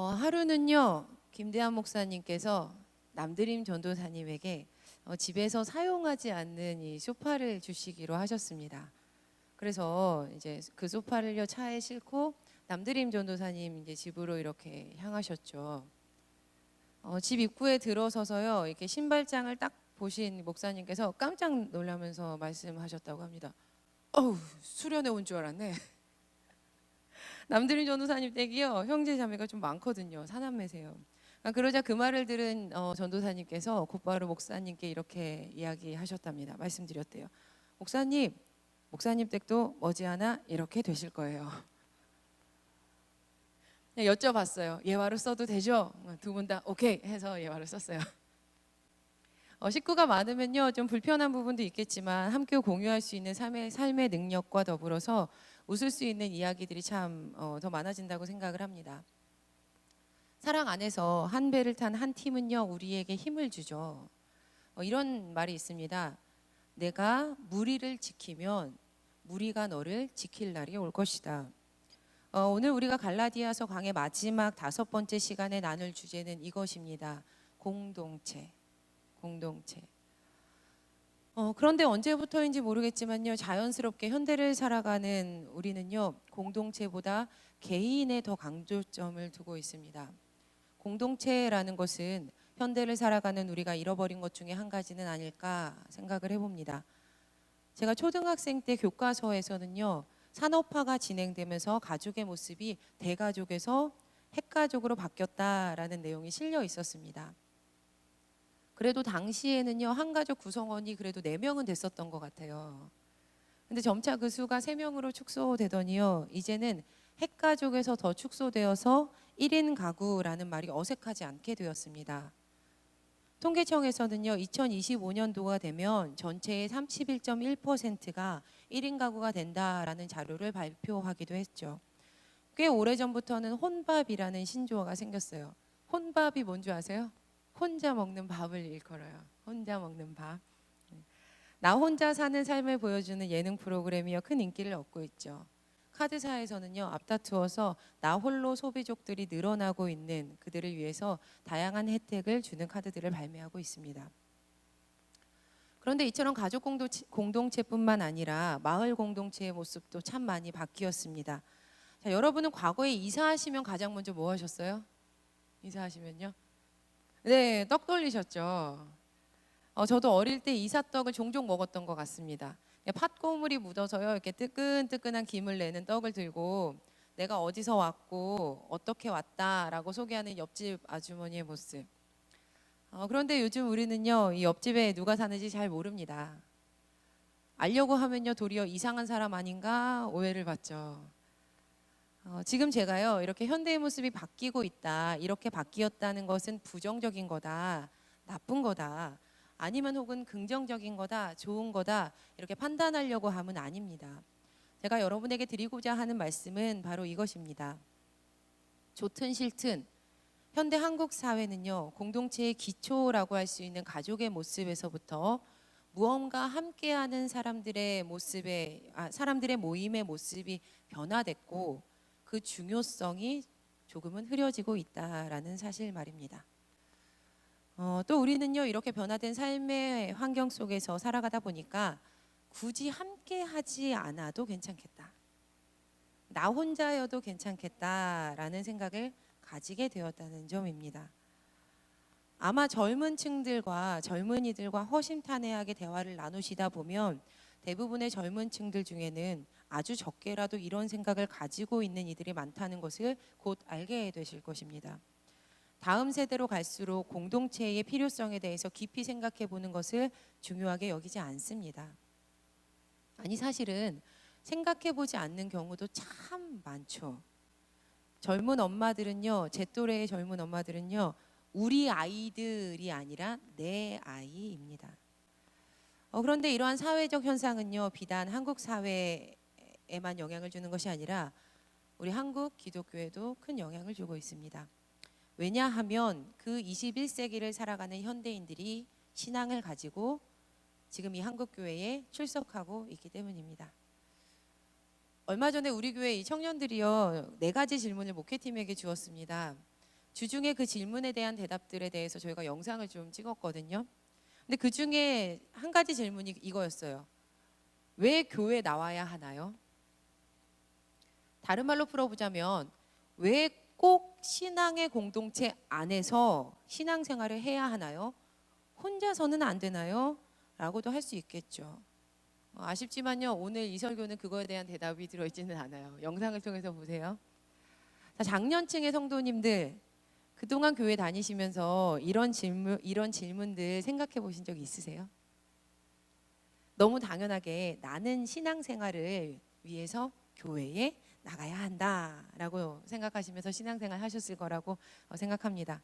하루는요, 김대한 목사님께서 남드림 전도사님에게 집에서 사용하지 않는 이 소파를 주시기로 하셨습니다. 그래서 이제 그 소파를요 차에 싣고 남드림 전도사님 이제 집으로 이렇게 향하셨죠. 집 입구에 들어서서요 이렇게 신발장을 딱 보신 목사님께서 깜짝 놀라면서 말씀하셨다고 합니다. 어우, 수련회 온 줄 알았네. 남드림 전도사님 댁이요 형제 자매가 좀 많거든요. 사남매세요. 그러자 그 말을 들은 전도사님께서 곧바로 목사님께 이렇게 이야기하셨답니다. 말씀드렸대요. 목사님 댁도 머지않아 이렇게 되실 거예요. 여쭤봤어요. 예화로 써도 되죠? 두 분 다 오케이 해서 예화를 썼어요. 식구가 많으면요 좀 불편한 부분도 있겠지만 함께 공유할 수 있는 삶의 능력과 더불어서 웃을 수 있는 이야기들이 참 더 많아진다고 생각을 합니다. 사랑 안에서 한 배를 탄 한 팀은요 우리에게 힘을 주죠. 이런 말이 있습니다. 내가 무리를 지키면 무리가 너를 지킬 날이 올 것이다. 오늘 우리가 갈라디아서 강의 마지막 5번째 시간에 나눌 주제는 이것입니다. 공동체. 그런데 언제부터인지 모르겠지만요 자연스럽게 현대를 살아가는 우리는요 공동체보다 개인에 더 강조점을 두고 있습니다. 공동체라는 것은 현대를 살아가는 우리가 잃어버린 것 중에 한 가지는 아닐까 생각을 해봅니다. 제가 초등학생 때 교과서에서는요 산업화가 진행되면서 가족의 모습이 대가족에서 핵가족으로 바뀌었다라는 내용이 실려 있었습니다. 그래도 당시에는요 한 가족 구성원이 그래도 4명은 됐었던 것 같아요. 근데 점차 그 수가 3명으로 축소되더니요 이제는 핵가족에서 더 축소되어서 1인 가구라는 말이 어색하지 않게 되었습니다. 통계청에서는요 2025년도가 되면 전체의 31.1%가 1인 가구가 된다라는 자료를 발표하기도 했죠. 꽤 오래전부터는 혼밥이라는 신조어가 생겼어요. 혼밥이 뭔지 아세요? 혼자 먹는 밥을 일컬어요. 혼자 먹는 밥. 나 혼자 사는 삶을 보여주는 예능 프로그램이요 큰 인기를 얻고 있죠. 카드사에서는요 앞다투어서 나 홀로 소비족들이 늘어나고 있는 그들을 위해서 다양한 혜택을 주는 카드들을 발매하고 있습니다. 그런데 이처럼 가족 공동체뿐만 아니라 마을 공동체의 모습도 참 많이 바뀌었습니다. 자, 여러분은 과거에 이사하시면 가장 먼저 뭐 하셨어요? 이사하시면요? 네, 떡 돌리셨죠. 저도 어릴 때 이사떡을 종종 먹었던 것 같습니다. 팥고물이 묻어서요 이렇게 뜨끈뜨끈한 김을 내는 떡을 들고 내가 어디서 왔고 어떻게 왔다라고 소개하는 옆집 아주머니의 모습. 그런데 요즘 우리는요 이 옆집에 누가 사는지 잘 모릅니다. 알려고 하면요 도리어 이상한 사람 아닌가 오해를 받죠. 지금 제가요 이렇게 현대의 모습이 바뀌고 있다, 이렇게 바뀌었다는 것은 부정적인 거다, 나쁜 거다, 아니면 혹은 긍정적인 거다, 좋은 거다 이렇게 판단하려고 함은 아닙니다. 제가 여러분에게 드리고자 하는 말씀은 바로 이것입니다. 좋든 싫든 현대 한국 사회는요 공동체의 기초라고 할 수 있는 가족의 모습에서부터 무언가 함께하는 사람들의 모임의 모습이 변화됐고 그 중요성이 조금은 흐려지고 있다라는 사실 말입니다. 또 우리는요 이렇게 변화된 삶의 환경 속에서 살아가다 보니까 굳이 함께 하지 않아도 괜찮겠다, 나 혼자여도 괜찮겠다라는 생각을 가지게 되었다는 점입니다. 아마 젊은 층들과 젊은이들과 허심탄회하게 대화를 나누시다 보면 대부분의 젊은 층들 중에는 아주 적게라도 이런 생각을 가지고 있는 이들이 많다는 것을 곧 알게 되실 것입니다. 다음 세대로 갈수록 공동체의 필요성에 대해서 깊이 생각해 보는 것을 중요하게 여기지 않습니다. 아니 사실은 생각해 보지 않는 경우도 참 많죠. 젊은 엄마들은요, 제 또래의 젊은 엄마들은요, 우리 아이들이 아니라 내 아이입니다. 그런데 이러한 사회적 현상은요, 비단 한국 사회에만 영향을 주는 것이 아니라 우리 한국 기독교에도 큰 영향을 주고 있습니다. 왜냐하면 그 21세기를 살아가는 현대인들이 신앙을 가지고 지금 이 한국 교회에 출석하고 있기 때문입니다. 얼마 전에 우리 교회 이 청년들이요 4가지 질문을 목회팀에게 주었습니다. 주중에 그 질문에 대한 대답들에 대해서 저희가 영상을 좀 찍었거든요. 근데 그 중에 한 가지 질문이 이거였어요. 왜 교회 나와야 하나요? 다른 말로 풀어보자면 왜 꼭 신앙의 공동체 안에서 신앙생활을 해야 하나요? 혼자서는 안 되나요? 라고도 할 수 있겠죠. 아쉽지만요, 오늘 이 설교는 그거에 대한 대답이 들어있지는 않아요. 영상을 통해서 보세요. 자, 장년층의 성도님들, 그동안 교회 다니시면서 이런 질문들 생각해 보신 적 있으세요? 너무 당연하게 나는 신앙생활을 위해서 교회에 나가야 한다라고 생각하시면서 신앙생활 하셨을 거라고 생각합니다.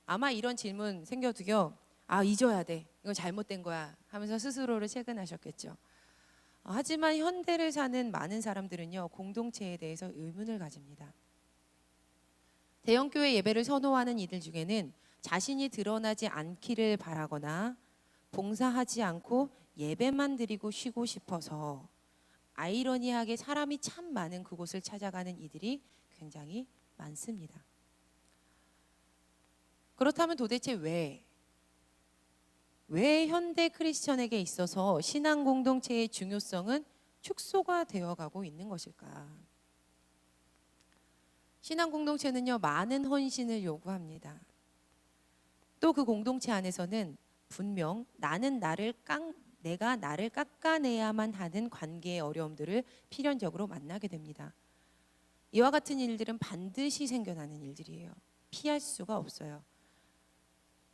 아마 이런 질문 생겨도요, 잊어야 돼, 이건 잘못된 거야 하면서 스스로를 채근하셨겠죠. 하지만 현대를 사는 많은 사람들은요, 공동체에 대해서 의문을 가집니다. 대형교회 예배를 선호하는 이들 중에는 자신이 드러나지 않기를 바라거나 봉사하지 않고 예배만 드리고 쉬고 싶어서 아이러니하게 사람이 참 많은 그곳을 찾아가는 이들이 굉장히 많습니다. 그렇다면 도대체 왜 현대 크리스천에게 있어서 신앙 공동체의 중요성은 축소가 되어가고 있는 것일까? 신앙 공동체는요, 많은 헌신을 요구합니다. 또 그 공동체 안에서는 분명 내가 나를 깎아내야만 하는 관계의 어려움들을 필연적으로 만나게 됩니다. 이와 같은 일들은 반드시 생겨나는 일들이에요. 피할 수가 없어요.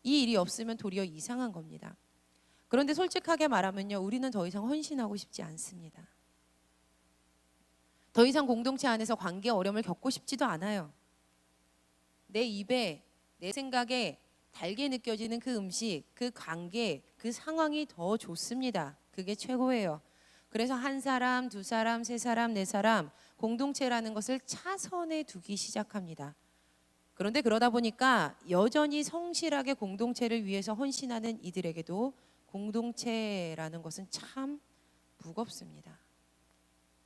이 일이 없으면 도리어 이상한 겁니다. 그런데 솔직하게 말하면요, 우리는 더 이상 헌신하고 싶지 않습니다. 더 이상 공동체 안에서 관계 어려움을 겪고 싶지도 않아요. 내 입에, 내 생각에 달게 느껴지는 그 음식, 그 관계, 그 상황이 더 좋습니다. 그게 최고예요. 그래서 한 사람, 두 사람, 세 사람, 네 사람, 공동체라는 것을 차선에 두기 시작합니다. 그런데 그러다 보니까 여전히 성실하게 공동체를 위해서 헌신하는 이들에게도 공동체라는 것은 참 무겁습니다.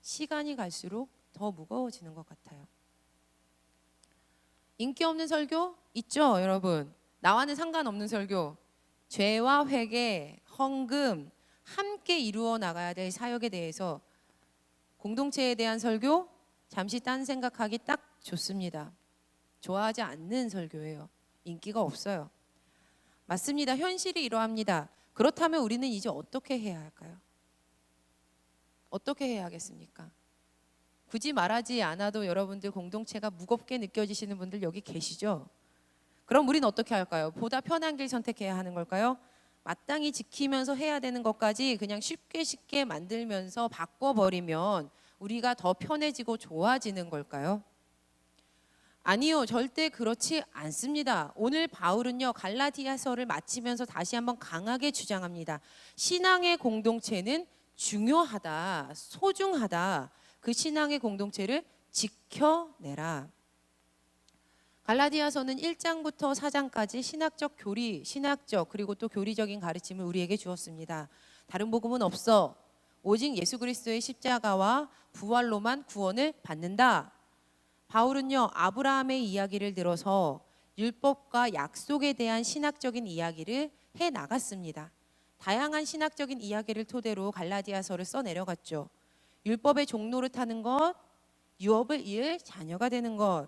시간이 갈수록 더 무거워지는 것 같아요. 인기 없는 설교 있죠, 여러분? 나와는 상관없는 설교, 죄와 회개, 헌금, 함께 이루어 나가야 될 사역에 대해서 공동체에 대한 설교, 잠시 딴 생각하기 딱 좋습니다. 좋아하지 않는 설교예요. 인기가 없어요. 맞습니다. 현실이 이러합니다. 그렇다면 우리는 이제 어떻게 해야 할까요? 어떻게 해야 하겠습니까? 굳이 말하지 않아도 여러분들 공동체가 무겁게 느껴지시는 분들 여기 계시죠? 그럼 우리는 어떻게 할까요? 보다 편한 길 선택해야 하는 걸까요? 마땅히 지키면서 해야 되는 것까지 그냥 쉽게 만들면서 바꿔버리면 우리가 더 편해지고 좋아지는 걸까요? 아니요, 절대 그렇지 않습니다. 오늘 바울은요, 갈라디아서를 마치면서 다시 한번 강하게 주장합니다. 신앙의 공동체는 중요하다, 소중하다. 그 신앙의 공동체를 지켜내라. 갈라디아서는 1장부터 4장까지 신학적 그리고 또 교리적인 가르침을 우리에게 주었습니다. 다른 복음은 없어. 오직 예수 그리스도의 십자가와 부활로만 구원을 받는다. 바울은요, 아브라함의 이야기를 들어서 율법과 약속에 대한 신학적인 이야기를 해 나갔습니다. 다양한 신학적인 이야기를 토대로 갈라디아서를 써 내려갔죠. 율법의 종로를 타는 것, 유업을 이을 자녀가 되는 것,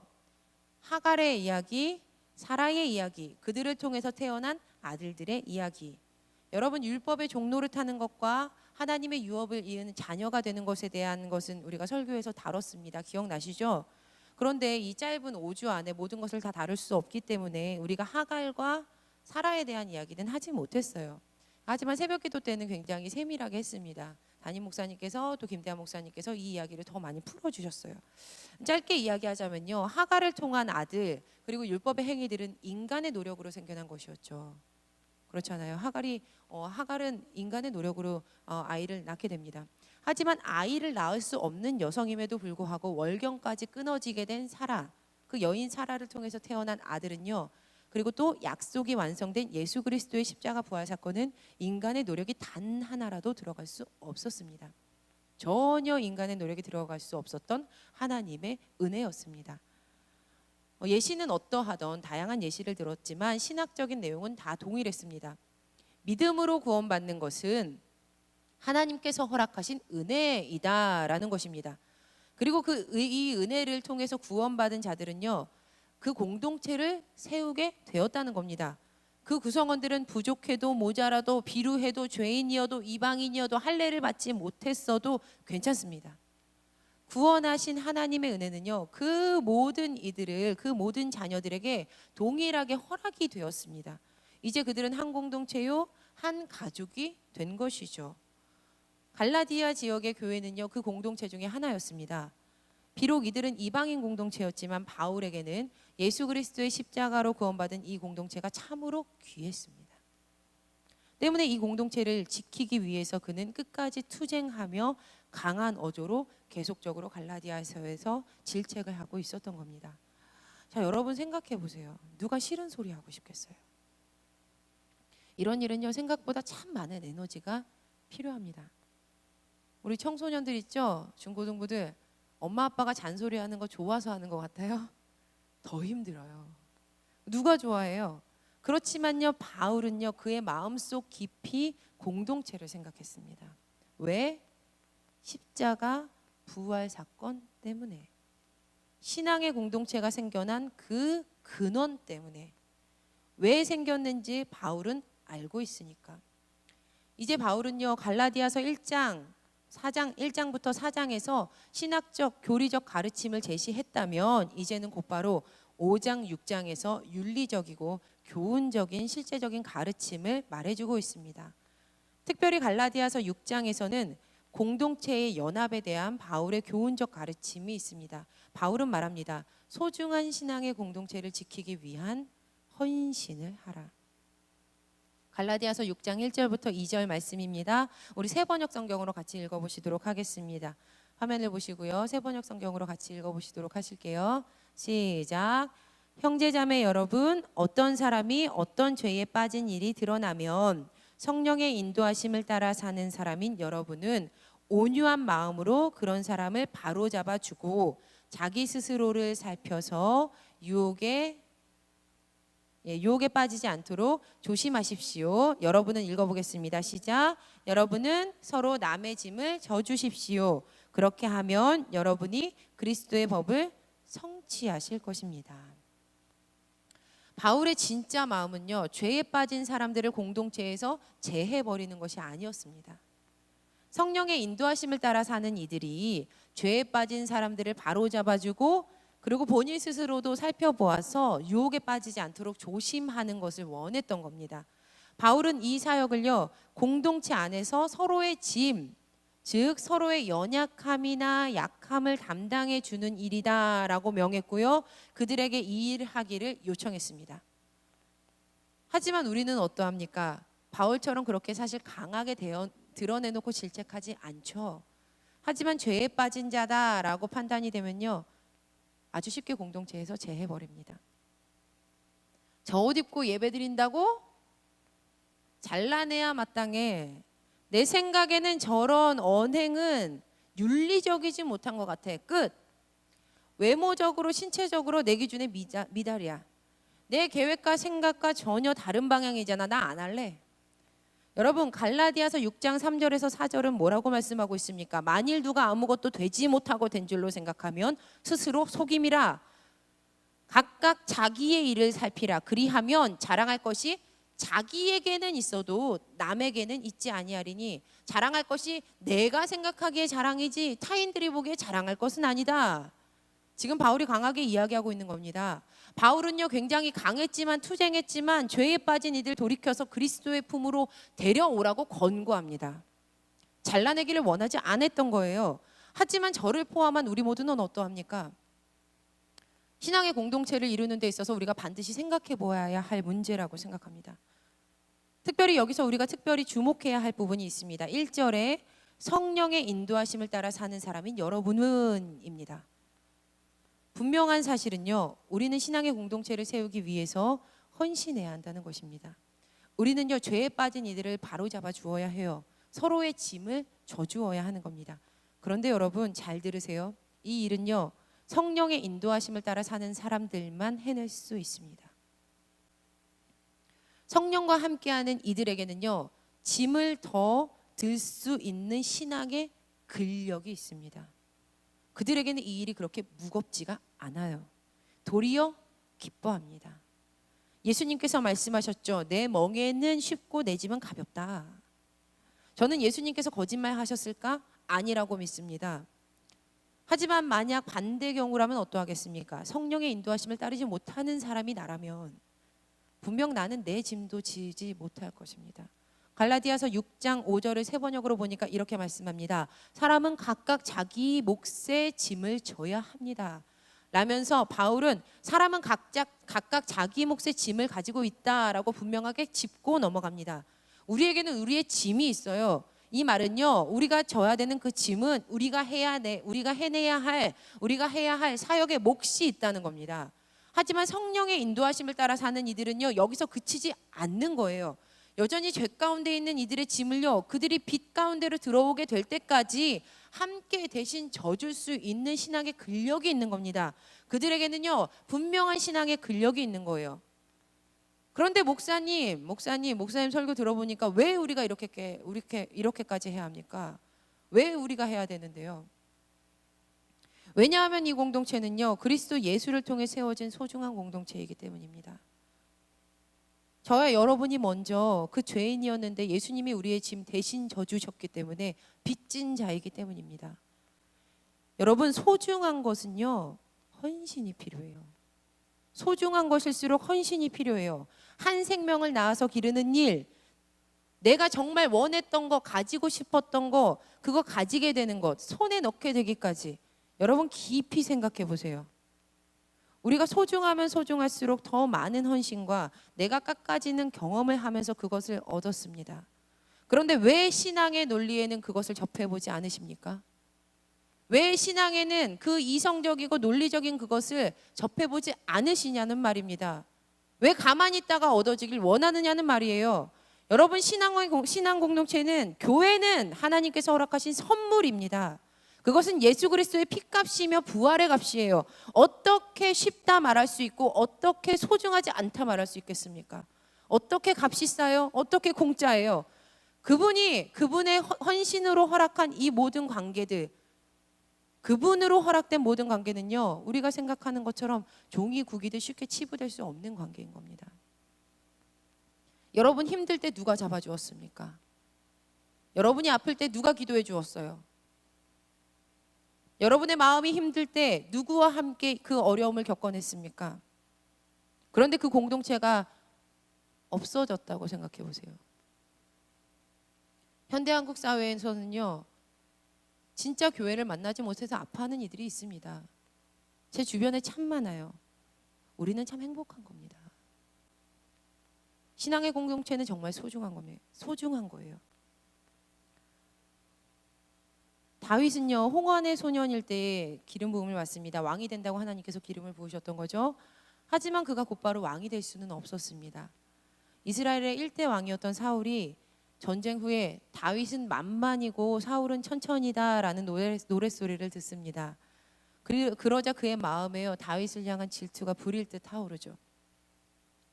하갈의 이야기, 사라의 이야기, 그들을 통해서 태어난 아들들의 이야기. 여러분, 율법의 종로를 타는 것과 하나님의 유업을 이은 자녀가 되는 것에 대한 것은 우리가 설교에서 다뤘습니다. 기억나시죠? 그런데 이 짧은 5주 안에 모든 것을 다 다룰 수 없기 때문에 우리가 하갈과 사라에 대한 이야기는 하지 못했어요. 하지만 새벽기도 때는 굉장히 세밀하게 했습니다. 담임 목사님께서 또 김대한 목사님께서 이 이야기를 더 많이 풀어주셨어요. 짧게 이야기하자면요, 하갈을 통한 아들 그리고 율법의 행위들은 인간의 노력으로 생겨난 것이었죠. 그렇잖아요. 하갈은 인간의 노력으로 아이를 낳게 됩니다. 하지만 아이를 낳을 수 없는 여성임에도 불구하고 월경까지 끊어지게 된 사라, 그 여인 사라를 통해서 태어난 아들은요, 그리고 또 약속이 완성된 예수 그리스도의 십자가 부활 사건은 인간의 노력이 단 하나라도 들어갈 수 없었습니다. 전혀 인간의 노력이 들어갈 수 없었던 하나님의 은혜였습니다. 예시는 어떠하던 다양한 예시를 들었지만 신학적인 내용은 다 동일했습니다. 믿음으로 구원받는 것은 하나님께서 허락하신 은혜이다라는 것입니다. 그리고 이 은혜를 통해서 구원받은 자들은요, 그 공동체를 세우게 되었다는 겁니다. 그 구성원들은 부족해도 모자라도 비루해도 죄인이어도 이방인이어도 할례를 받지 못했어도 괜찮습니다. 구원하신 하나님의 은혜는요, 그 모든 이들을, 그 모든 자녀들에게 동일하게 허락이 되었습니다. 이제 그들은 한 공동체요, 한 가족이 된 것이죠. 갈라디아 지역의 교회는요, 그 공동체 중에 하나였습니다. 비록 이들은 이방인 공동체였지만 바울에게는 예수 그리스도의 십자가로 구원받은 이 공동체가 참으로 귀했습니다. 때문에 이 공동체를 지키기 위해서 그는 끝까지 투쟁하며 강한 어조로 계속적으로 갈라디아서에서 질책을 하고 있었던 겁니다. 자, 여러분 생각해 보세요. 누가 싫은 소리 하고 싶겠어요? 이런 일은요, 생각보다 참 많은 에너지가 필요합니다. 우리 청소년들 있죠? 중고등부들, 엄마 아빠가 잔소리하는 거 좋아서 하는 것 같아요? 더 힘들어요. 누가 좋아해요? 그렇지만요, 바울은요, 그의 마음속 깊이 공동체를 생각했습니다. 왜? 십자가 부활 사건 때문에. 신앙의 공동체가 생겨난 그 근원 때문에. 왜 생겼는지 바울은 알고 있으니까. 이제 바울은요, 갈라디아서 1장부터 4장에서 신학적 교리적 가르침을 제시했다면 이제는 곧바로 5장 6장에서 윤리적이고 교훈적인 실제적인 가르침을 말해주고 있습니다. 특별히 갈라디아서 6장에서는 공동체의 연합에 대한 바울의 교훈적 가르침이 있습니다. 바울은 말합니다. 소중한 신앙의 공동체를 지키기 위한 헌신을 하라. 갈라디아서 6장 1절부터 2절 말씀입니다. 우리 새번역 성경으로 같이 읽어보시도록 하겠습니다. 화면을 보시고요. 새번역 성경으로 같이 읽어보시도록 하실게요. 시작. 형제자매 여러분, 어떤 사람이 어떤 죄에 빠진 일이 드러나면 성령의 인도하심을 따라 사는 사람인 여러분은 온유한 마음으로 그런 사람을 바로잡아 주고 자기 스스로를 살펴서 유혹에 빠지지 않도록 조심하십시오. 여러분은 읽어보겠습니다. 시작. 여러분은 서로 남의 짐을 져주십시오. 그렇게 하면 여러분이 그리스도의 법을 성취하실 것입니다. 바울의 진짜 마음은요, 죄에 빠진 사람들을 공동체에서 제해버리는 것이 아니었습니다. 성령의 인도하심을 따라 사는 이들이 죄에 빠진 사람들을 바로잡아주고 그리고 본인 스스로도 살펴보아서 유혹에 빠지지 않도록 조심하는 것을 원했던 겁니다. 바울은 이 사역을요, 공동체 안에서 서로의 짐, 즉 서로의 연약함이나 약함을 담당해 주는 일이다라고 명했고요, 그들에게 이 일을 하기를 요청했습니다. 하지만 우리는 어떠합니까? 바울처럼 그렇게 사실 강하게 드러내놓고 질책하지 않죠. 하지만 죄에 빠진 자다라고 판단이 되면요, 아주 쉽게 공동체에서 제해버립니다. 저 옷 입고 예배 드린다고? 잘나내야 마땅해. 내 생각에는 저런 언행은 윤리적이지 못한 것 같아. 끝. 외모적으로 신체적으로 내 기준에 미달이야. 내 계획과 생각과 전혀 다른 방향이잖아. 나 안 할래. 여러분, 갈라디아서 6장 3절에서 4절은 뭐라고 말씀하고 있습니까? 만일 누가 아무것도 되지 못하고 된 줄로 생각하면 스스로 속임이라. 각각 자기의 일을 살피라. 그리하면 자랑할 것이 자기에게는 있어도 남에게는 있지 아니하리니, 자랑할 것이 내가 생각하기에 자랑이지 타인들이 보기에 자랑할 것은 아니다. 지금 바울이 강하게 이야기하고 있는 겁니다. 바울은요, 굉장히 강했지만 투쟁했지만 죄에 빠진 이들 돌이켜서 그리스도의 품으로 데려오라고 권고합니다. 잘라내기를 원하지 않았던 거예요. 하지만 저를 포함한 우리 모두는 어떠합니까? 신앙의 공동체를 이루는 데 있어서 우리가 반드시 생각해 보아야 할 문제라고 생각합니다. 특별히 여기서 우리가 특별히 주목해야 할 부분이 있습니다. 1절에 성령의 인도하심을 따라 사는 사람인 여러분은 입니다. 분명한 사실은요, 우리는 신앙의 공동체를 세우기 위해서 헌신해야 한다는 것입니다. 우리는요, 죄에 빠진 이들을 바로잡아 주어야 해요. 서로의 짐을 져주어야 하는 겁니다. 그런데 여러분 잘 들으세요. 이 일은요, 성령의 인도하심을 따라 사는 사람들만 해낼 수 있습니다. 성령과 함께하는 이들에게는요, 짐을 더 들 수 있는 신앙의 근력이 있습니다. 그들에게는 이 일이 그렇게 무겁지가 않아요. 도리어 기뻐합니다. 예수님께서 말씀하셨죠. 내 멍에는 쉽고 내 짐은 가볍다. 저는 예수님께서 거짓말 하셨을까? 아니라고 믿습니다. 하지만 만약 반대 경우라면 어떠하겠습니까? 성령의 인도하심을 따르지 못하는 사람이 나라면 분명 나는 내 짐도 지지 못할 것입니다. 갈라디아서 6장 5절을 새 번역으로 보니까 이렇게 말씀합니다. 사람은 각각 자기 몫의 짐을 져야 합니다. 라면서 바울은 사람은 각각 자기 몫의 짐을 가지고 있다라고 분명하게 짚고 넘어갑니다. 우리에게는 우리의 짐이 있어요. 이 말은요, 우리가 져야 되는 그 짐은 우리가 해내야 할 사역의 몫이 있다는 겁니다. 하지만 성령의 인도하심을 따라 사는 이들은요, 여기서 그치지 않는 거예요. 여전히 죄 가운데 있는 이들의 짐을요, 그들이 빛 가운데로 들어오게 될 때까지 함께 대신 져줄 수 있는 신앙의 근력이 있는 겁니다. 그들에게는요, 분명한 신앙의 근력이 있는 거예요. 그런데 목사님 설교 들어보니까 왜 우리가 이렇게까지 해야 합니까? 왜 우리가 해야 되는데요? 왜냐하면 이 공동체는요, 그리스도 예수를 통해 세워진 소중한 공동체이기 때문입니다. 저와 여러분이 먼저 그 죄인이었는데 예수님이 우리의 짐 대신 져주셨기 때문에 빚진 자이기 때문입니다. 여러분, 소중한 것은요, 헌신이 필요해요. 소중한 것일수록 헌신이 필요해요. 한 생명을 낳아서 기르는 일, 내가 정말 원했던 거, 가지고 싶었던 거, 그거 가지게 되는 것, 손에 넣게 되기까지 여러분 깊이 생각해 보세요. 우리가 소중하면 소중할수록 더 많은 헌신과 내가 깎아지는 경험을 하면서 그것을 얻었습니다. 그런데 왜 신앙의 논리에는 그것을 접해보지 않으십니까? 왜 신앙에는 그 이성적이고 논리적인 그것을 접해보지 않으시냐는 말입니다. 왜 가만히 있다가 얻어지길 원하느냐는 말이에요. 여러분, 신앙 공동체는, 교회는 하나님께서 허락하신 선물입니다. 그것은 예수 그리스도의 피값이며 부활의 값이에요. 어떻게 쉽다 말할 수 있고 어떻게 소중하지 않다 말할 수 있겠습니까? 어떻게 값이 싸요? 어떻게 공짜예요? 그분의 헌신으로 허락한 이 모든 관계들, 그분으로 허락된 모든 관계는요, 우리가 생각하는 것처럼 종이 구기듯 쉽게 치부될 수 없는 관계인 겁니다. 여러분 힘들 때 누가 잡아주었습니까? 여러분이 아플 때 누가 기도해 주었어요? 여러분의 마음이 힘들 때 누구와 함께 그 어려움을 겪어냈습니까? 그런데 그 공동체가 없어졌다고 생각해 보세요. 현대 한국 사회에서는요, 진짜 교회를 만나지 못해서 아파하는 이들이 있습니다. 제 주변에 참 많아요. 우리는 참 행복한 겁니다. 신앙의 공동체는 정말 소중한 거예요. 다윗은요, 홍원의 소년일 때 기름 부음을 받습니다. 왕이 된다고 하나님께서 기름을 부으셨던 거죠. 하지만 그가 곧바로 왕이 될 수는 없었습니다. 이스라엘의 1대 왕이었던 사울이 전쟁 후에 다윗은 만만이고 사울은 천천히다라는 노랫소리를 듣습니다. 그러자 그의 마음에요, 다윗을 향한 질투가 불일 듯 타오르죠.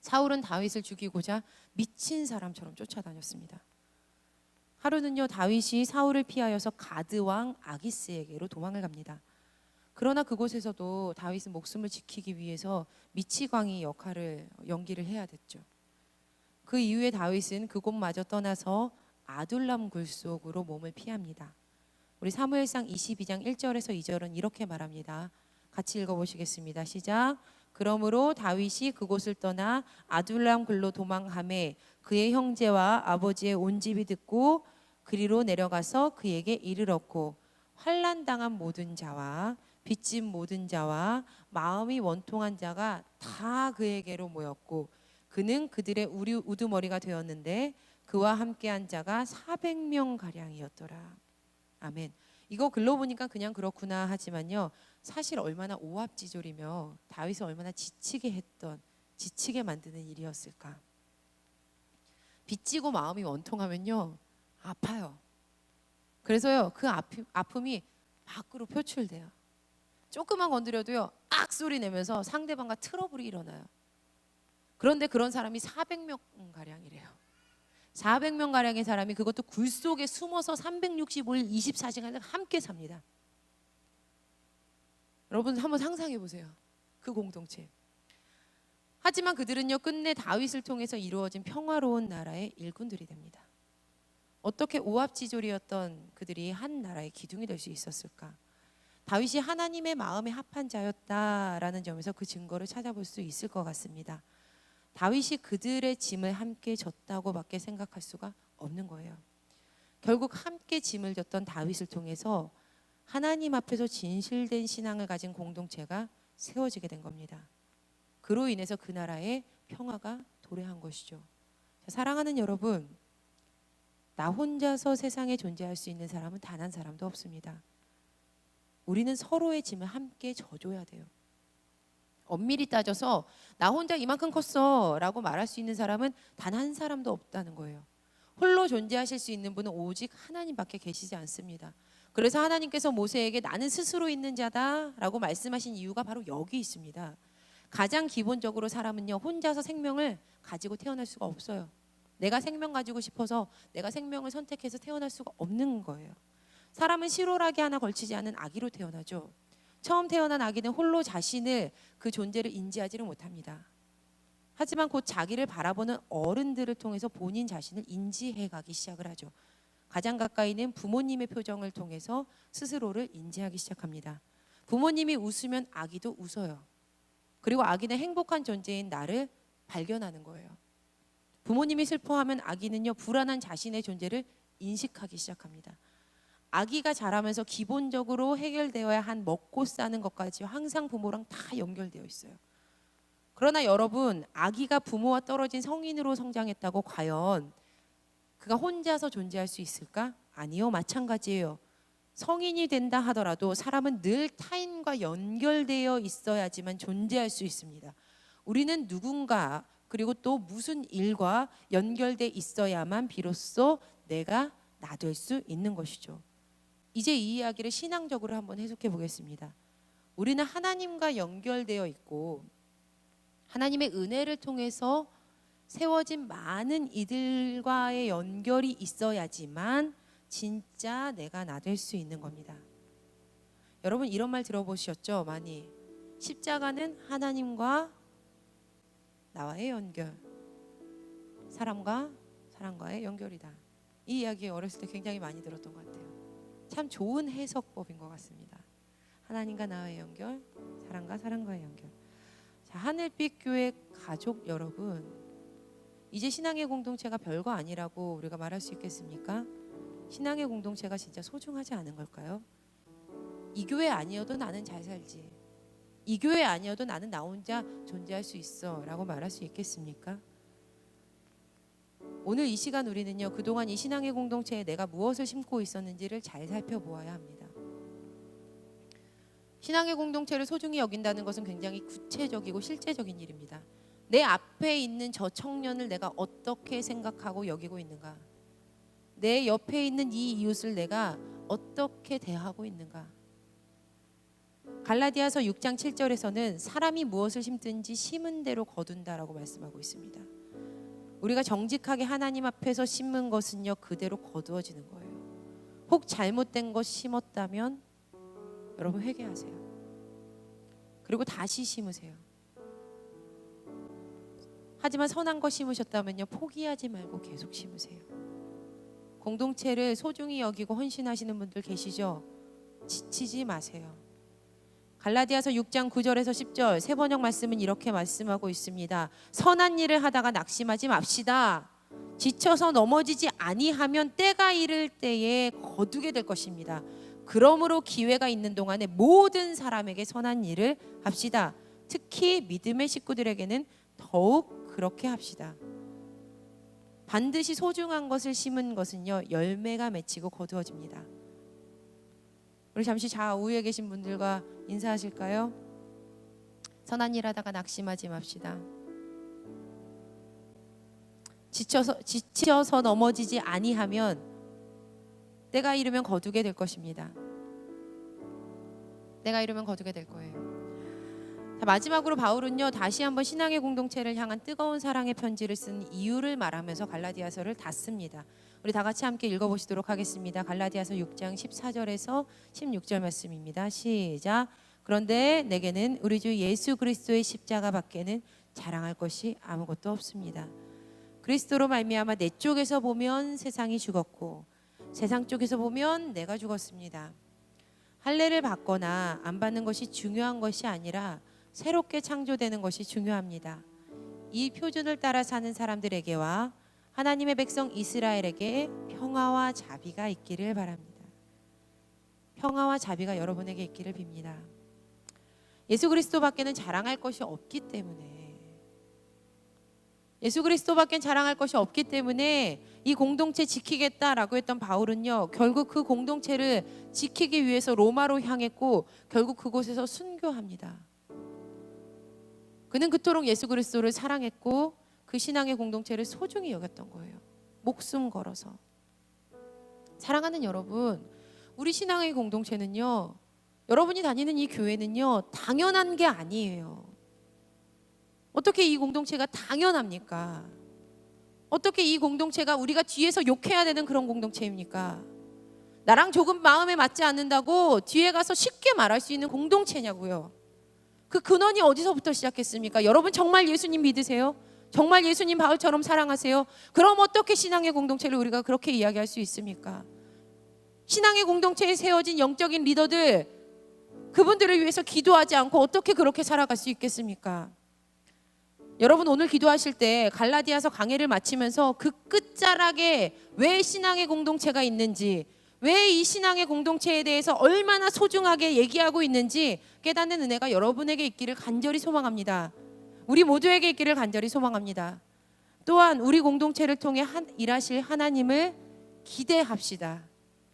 사울은 다윗을 죽이고자 미친 사람처럼 쫓아다녔습니다. 하루는요, 다윗이 사울을 피하여서 가드 왕 아기스에게로 도망을 갑니다. 그러나 그곳에서도 다윗은 목숨을 지키기 위해서 미치광이 연기를 해야 됐죠. 그 이후에 다윗은 그곳마저 떠나서 아둘람 굴 속으로 몸을 피합니다. 우리 사무엘상 22장 1절에서 2절은 이렇게 말합니다. 같이 읽어보시겠습니다. 시작. 그러므로 다윗이 그곳을 떠나 아둘람 굴로 도망하매 그의 형제와 아버지의 온 집이 듣고 그리로 내려가서 그에게 이르렀고 환난당한 모든 자와 빚진 모든 자와 마음이 원통한 자가 다 그에게로 모였고 그는 그들의 우두머리가 되었는데 그와 함께한 자가 400명 가량이었더라. 아멘. 이거 글로 보니까 그냥 그렇구나 하지만요, 사실 얼마나 오합지졸이며 다윗을 얼마나 지치게 만드는 일이었을까. 빚지고 마음이 원통하면요, 아파요. 그래서요, 그 아픔이 밖으로 표출돼요. 조금만 건드려도요 악 소리 내면서 상대방과 트러블이 일어나요. 그런데 그런 사람이 400명 가량이래요. 400명 가량의 사람이 그것도 굴 속에 숨어서 365일 24시간을 함께 삽니다. 여러분 한번 상상해 보세요. 그 공동체. 하지만 그들은요 끝내 다윗을 통해서 이루어진 평화로운 나라의 일꾼들이 됩니다. 어떻게 오합지졸이었던 그들이 한 나라의 기둥이 될 수 있었을까? 다윗이 하나님의 마음에 합한 자였다라는 점에서 그 증거를 찾아볼 수 있을 것 같습니다. 다윗이 그들의 짐을 함께 졌다고밖에 생각할 수가 없는 거예요. 결국 함께 짐을 졌던 다윗을 통해서 하나님 앞에서 진실된 신앙을 가진 공동체가 세워지게 된 겁니다. 그로 인해서 그 나라에 평화가 도래한 것이죠. 사랑하는 여러분, 나 혼자서 세상에 존재할 수 있는 사람은 단 한 사람도 없습니다. 우리는 서로의 짐을 함께 져줘야 돼요. 엄밀히 따져서 나 혼자 이만큼 컸어 라고 말할 수 있는 사람은 단 한 사람도 없다는 거예요. 홀로 존재하실 수 있는 분은 오직 하나님밖에 계시지 않습니다. 그래서 하나님께서 모세에게 나는 스스로 있는 자다 라고 말씀하신 이유가 바로 여기 있습니다. 가장 기본적으로 사람은요 혼자서 생명을 가지고 태어날 수가 없어요. 내가 생명 가지고 싶어서 내가 생명을 선택해서 태어날 수가 없는 거예요. 사람은 실오라기 하나 걸치지 않은 아기로 태어나죠. 처음 태어난 아기는 홀로 자신을 그 존재를 인지하지를 못합니다. 하지만 곧 자기를 바라보는 어른들을 통해서 본인 자신을 인지해가기 시작을 하죠. 가장 가까이는 부모님의 표정을 통해서 스스로를 인지하기 시작합니다. 부모님이 웃으면 아기도 웃어요. 그리고 아기는 행복한 존재인 나를 발견하는 거예요. 부모님이 슬퍼하면 아기는요 불안한 자신의 존재를 인식하기 시작합니다. 아기가 자라면서 기본적으로 해결되어야 한 먹고 사는 것까지 항상 부모랑 다 연결되어 있어요. 그러나 여러분, 아기가 부모와 떨어진 성인으로 성장했다고 과연 그가 혼자서 존재할 수 있을까? 아니요, 마찬가지예요. 성인이 된다 하더라도 사람은 늘 타인과 연결되어 있어야지만 존재할 수 있습니다. 우리는 누군가 그리고 또 무슨 일과 연결돼 있어야만 비로소 내가 나 될 수 있는 것이죠. 이제 이 이야기를 신앙적으로 한번 해석해 보겠습니다. 우리는 하나님과 연결되어 있고 하나님의 은혜를 통해서 세워진 많은 이들과의 연결이 있어야지만 진짜 내가 나 될 수 있는 겁니다. 여러분 이런 말 들어보셨죠? 많이. 십자가는 하나님과 나와의 연결, 사람과 사람과의 연결이다. 이 이야기 어렸을 때 굉장히 많이 들었던 것 같아요. 참 좋은 해석법인 것 같습니다. 하나님과 나와의 연결, 사람과 사람과의 연결. 자, 하늘빛 교회 가족 여러분, 이제 신앙의 공동체가 별거 아니라고 우리가 말할 수 있겠습니까? 신앙의 공동체가 진짜 소중하지 않은 걸까요? 이 교회 아니어도 나는 잘 살지, 이 교회 아니어도 나는 나 혼자 존재할 수 있어 라고 말할 수 있겠습니까? 오늘 이 시간 우리는요 그동안 이 신앙의 공동체에 내가 무엇을 심고 있었는지를 잘 살펴보아야 합니다. 신앙의 공동체를 소중히 여긴다는 것은 굉장히 구체적이고 실제적인 일입니다. 내 앞에 있는 저 청년을 내가 어떻게 생각하고 여기고 있는가, 내 옆에 있는 이 이웃을 내가 어떻게 대하고 있는가. 갈라디아서 6장 7절에서는 사람이 무엇을 심든지 심은 대로 거둔다라고 말씀하고 있습니다. 우리가 정직하게 하나님 앞에서 심은 것은요 그대로 거두어지는 거예요. 혹 잘못된 것 심었다면 여러분 회개하세요. 그리고 다시 심으세요. 하지만 선한 것 심으셨다면요 포기하지 말고 계속 심으세요. 공동체를 소중히 여기고 헌신하시는 분들 계시죠? 지치지 마세요. 갈라디아서 6장 9절에서 10절 새 번역 말씀은 이렇게 말씀하고 있습니다. 선한 일을 하다가 낙심하지 맙시다. 지쳐서 넘어지지 아니하면 때가 이를 때에 거두게 될 것입니다. 그러므로 기회가 있는 동안에 모든 사람에게 선한 일을 합시다. 특히 믿음의 식구들에게는 더욱 그렇게 합시다. 반드시 소중한 것을 심은 것은요 열매가 맺히고 거두어집니다. 우리 잠시 좌우에 계신 분들과 인사하실까요? 선한 일 하다가 낙심하지 맙시다. 지쳐서 넘어지지 아니하면 때가 이르면 거두게 될 것입니다. 내가 이러면 거두게 될 거예요. 자, 마지막으로 바울은요 다시 한번 신앙의 공동체를 향한 뜨거운 사랑의 편지를 쓴 이유를 말하면서 갈라디아서를 닫습니다. 우리 다 같이 함께 읽어보시도록 하겠습니다. 갈라디아서 6장 14절에서 16절 말씀입니다. 시작. 그런데 내게는 우리 주 예수 그리스도의 십자가 밖에는 자랑할 것이 아무것도 없습니다. 그리스도로 말미암아 내 쪽에서 보면 세상이 죽었고 세상 쪽에서 보면 내가 죽었습니다. 할례를 받거나 안 받는 것이 중요한 것이 아니라 새롭게 창조되는 것이 중요합니다. 이 표준을 따라 사는 사람들에게와 하나님의 백성 이스라엘에게 평화와 자비가 있기를 바랍니다. 평화와 자비가 여러분에게 있기를 빕니다. 예수 그리스도밖에는 자랑할 것이 없기 때문에 예수 그리스도밖엔 자랑할 것이 없기 때문에 이 공동체 지키겠다라고 했던 바울은요 결국 그 공동체를 지키기 위해서 로마로 향했고 결국 그곳에서 순교합니다. 그는 그토록 예수 그리스도를 사랑했고 그 신앙의 공동체를 소중히 여겼던 거예요. 목숨 걸어서. 사랑하는 여러분, 우리 신앙의 공동체는요 여러분이 다니는 이 교회는요 당연한 게 아니에요. 어떻게 이 공동체가 당연합니까? 어떻게 이 공동체가 우리가 뒤에서 욕해야 되는 그런 공동체입니까? 나랑 조금 마음에 맞지 않는다고 뒤에 가서 쉽게 말할 수 있는 공동체냐고요. 그 근원이 어디서부터 시작했습니까? 여러분 정말 예수님 믿으세요? 정말 예수님 바울처럼 사랑하세요? 그럼 어떻게 신앙의 공동체를 우리가 그렇게 이야기할 수 있습니까? 신앙의 공동체에 세워진 영적인 리더들, 그분들을 위해서 기도하지 않고 어떻게 그렇게 살아갈 수 있겠습니까? 여러분 오늘 기도하실 때 갈라디아서 강해를 마치면서 그 끝자락에 왜 신앙의 공동체가 있는지, 왜 이 신앙의 공동체에 대해서 얼마나 소중하게 얘기하고 있는지 깨닫는 은혜가 여러분에게 있기를 간절히 소망합니다. 우리 모두에게 있기를 간절히 소망합니다. 또한 우리 공동체를 통해 일하실 하나님을 기대합시다.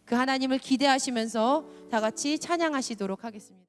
그 하나님을 기대하시면서 다 같이 찬양하시도록 하겠습니다.